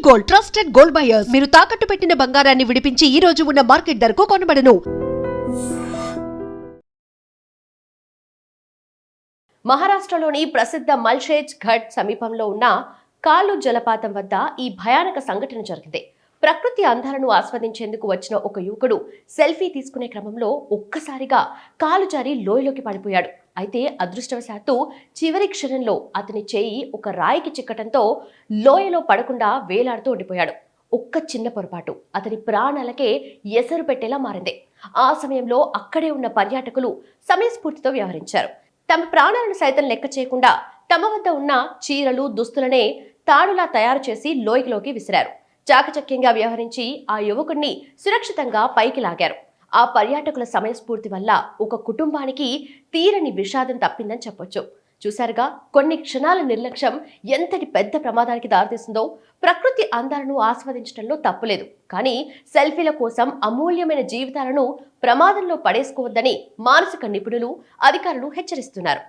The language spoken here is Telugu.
Gold, trusted gold buyers. మీరు తాకట్టు పెట్టిన బంగారాన్ని విడిపించి ఈ రోజు ఉన్న మార్కెట్ ధరకు కొనబడను. మహారాష్ట్రలోని ప్రసిద్ధ మల్షేజ్ ఘట్ సమీపంలో ఉన్న కాలు జలపాతం వద్ద ఈ భయానక సంఘటన జరిగింది. ప్రకృతి అందాలను ఆస్వాదించేందుకు వచ్చిన ఒక యువకుడు సెల్ఫీ తీసుకునే క్రమంలో ఒక్కసారిగా కాలు జారి లోయలోకి పడిపోయాడు. అయితే అదృష్టవశాత్తు చివరి క్షణంలో అతని చేయి ఒక రాయికి చిక్కటంతో లోయలో పడకుండా వేలాడుతూ ఉండిపోయాడు. ఒక్క చిన్న పొరపాటు అతని ప్రాణాలకే ఎసరు పెట్టేలా మారింది. ఆ సమయంలో అక్కడే ఉన్న పర్యాటకులు సమయస్ఫూర్తితో వ్యవహరించారు. తమ ప్రాణాలను సైతం లెక్క చేయకుండా తమ వద్ద ఉన్న చీరలు, దుస్తులనే తాడులా తయారు చేసి లోయలోకి విసిరారు. చాకచక్యంగా వ్యవహరించి ఆ యువకుడిని సురక్షితంగా పైకి లాగారు. ఆ పర్యాటకుల సమయస్ఫూర్తి వల్ల ఒక కుటుంబానికి తీరని విషాదం తప్పిందని చెప్పొచ్చు. చూశారుగా, కొన్ని క్షణాల నిర్లక్ష్యం ఎంతటి పెద్ద ప్రమాదానికి దారితీస్తుందో. ప్రకృతి అందాలను ఆస్వాదించడంలో తప్పులేదు, కానీ సెల్ఫీల కోసం అమూల్యమైన జీవితాలను ప్రమాదంలో పడేసుకోవద్దని మానసిక నిపుణులు, అధికారులు హెచ్చరిస్తున్నారు.